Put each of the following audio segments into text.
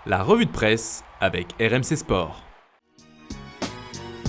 La revue de presse avec RMC Sport.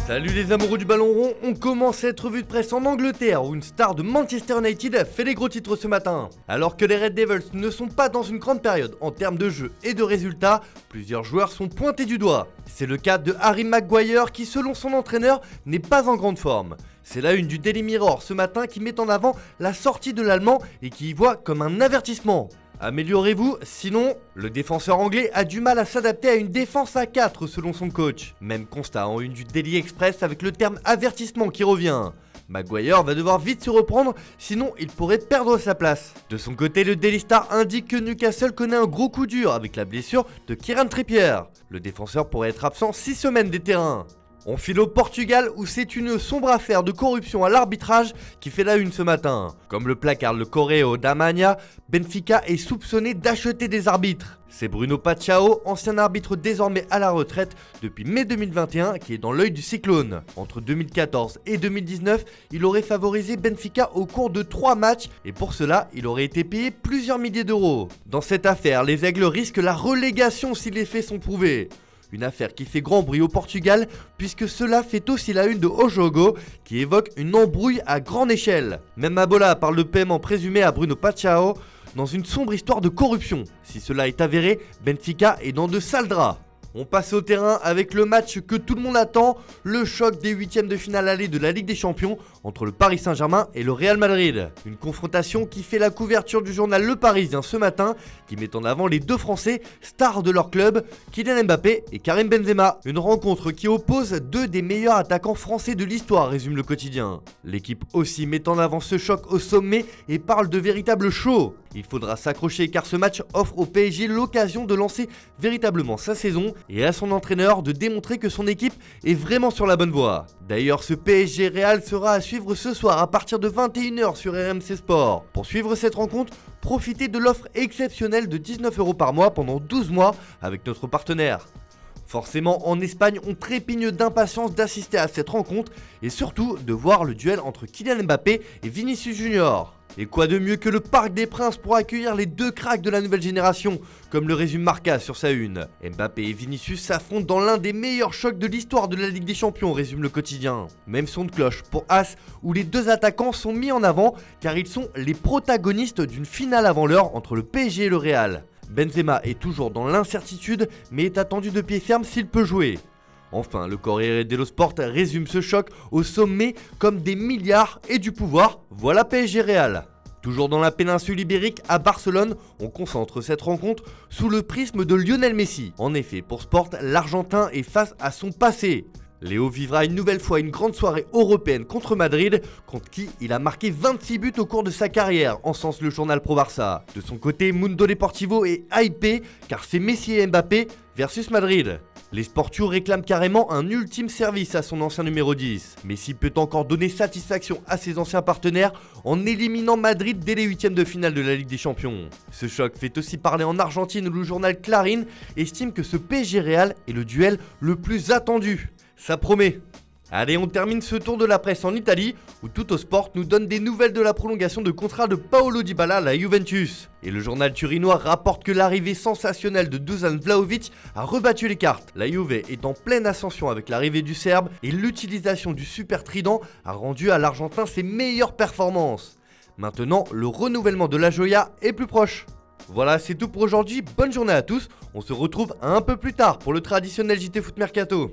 Salut les amoureux du ballon rond, on commence cette revue de presse en Angleterre où une star de Manchester United fait les gros titres ce matin. Alors que les Red Devils ne sont pas dans une grande période en termes de jeu et de résultats, plusieurs joueurs sont pointés du doigt. C'est le cas de Harry Maguire qui selon son entraîneur n'est pas en grande forme. C'est la une du Daily Mirror ce matin qui met en avant la sortie de l'Allemand et qui y voit comme un avertissement. Améliorez-vous, sinon, le défenseur anglais a du mal à s'adapter à une défense à 4 selon son coach. Même constat en une du Daily Express avec le terme avertissement qui revient. Maguire va devoir vite se reprendre, sinon il pourrait perdre sa place. De son côté, le Daily Star indique que Newcastle connaît un gros coup dur avec la blessure de Kieran Trippier. Le défenseur pourrait être absent 6 semaines des terrains. On file au Portugal où c'est une sombre affaire de corruption à l'arbitrage qui fait la une ce matin. Comme le placard le Correio da Manhã, Benfica est soupçonné d'acheter des arbitres. C'est Bruno Pacheco, ancien arbitre désormais à la retraite depuis mai 2021 qui est dans l'œil du cyclone. Entre 2014 et 2019, il aurait favorisé Benfica au cours de 3 matchs et pour cela, il aurait été payé plusieurs milliers d'euros. Dans cette affaire, les Aigles risquent la relégation si les faits sont prouvés. Une affaire qui fait grand bruit au Portugal puisque cela fait aussi la une de O Jogo qui évoque une embrouille à grande échelle. Même Mabola parle de paiement présumé à Bruno Pacheco dans une sombre histoire de corruption. Si cela est avéré, Benfica est dans de sales draps. On passe au terrain avec le match que tout le monde attend, le choc des huitièmes de finale aller de la Ligue des Champions entre le Paris Saint-Germain et le Real Madrid. Une confrontation qui fait la couverture du journal Le Parisien ce matin, qui met en avant les deux Français, stars de leur club, Kylian Mbappé et Karim Benzema. Une rencontre qui oppose deux des meilleurs attaquants français de l'histoire, résume le quotidien. L'équipe aussi met en avant ce choc au sommet et parle de véritable show. Il faudra s'accrocher car ce match offre au PSG l'occasion de lancer véritablement sa saison et à son entraîneur de démontrer que son équipe est vraiment sur la bonne voie. D'ailleurs, ce PSG Real sera à suivre ce soir à partir de 21h sur RMC Sport. Pour suivre cette rencontre, profitez de l'offre exceptionnelle de 19€ par mois pendant 12 mois avec notre partenaire. Forcément, en Espagne, on trépigne d'impatience d'assister à cette rencontre et surtout de voir le duel entre Kylian Mbappé et Vinicius Junior. Et quoi de mieux que le Parc des Princes pour accueillir les deux cracks de la nouvelle génération, comme le résume Marca sur sa une. Mbappé et Vinicius s'affrontent dans l'un des meilleurs chocs de l'histoire de la Ligue des Champions, résume le quotidien. Même son de cloche pour As, où les deux attaquants sont mis en avant car ils sont les protagonistes d'une finale avant l'heure entre le PSG et le Real. Benzema est toujours dans l'incertitude, mais est attendu de pied ferme s'il peut jouer. Enfin, le Corriere dello Sport résume ce choc au sommet comme des milliards et du pouvoir, voilà PSG Real. Toujours dans la péninsule ibérique, à Barcelone, on concentre cette rencontre sous le prisme de Lionel Messi. En effet, pour Sport, l'Argentin est face à son passé. Léo vivra une nouvelle fois une grande soirée européenne contre Madrid, contre qui il a marqué 26 buts au cours de sa carrière, encense le journal Pro Barça. De son côté, Mundo Deportivo est hypé car c'est Messi et Mbappé versus Madrid. Les Sportios réclament carrément un ultime service à son ancien numéro 10. Messi peut encore donner satisfaction à ses anciens partenaires en éliminant Madrid dès les huitièmes de finale de la Ligue des Champions. Ce choc fait aussi parler en Argentine où le journal Clarín estime que ce PSG Real est le duel le plus attendu. Ça promet. Allez, on termine ce tour de la presse en Italie, où Tuttosport nous donne des nouvelles de la prolongation de contrat de Paolo Dybala à la Juventus. Et le journal turinois rapporte que l'arrivée sensationnelle de Dusan Vlahovic a rebattu les cartes. La Juve est en pleine ascension avec l'arrivée du Serbe et l'utilisation du super trident a rendu à l'Argentin ses meilleures performances. Maintenant, le renouvellement de la Joya est plus proche. Voilà, c'est tout pour aujourd'hui, bonne journée à tous, on se retrouve un peu plus tard pour le traditionnel JT Foot Mercato.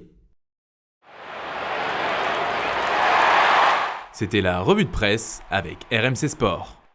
C'était la revue de presse avec RMC Sport.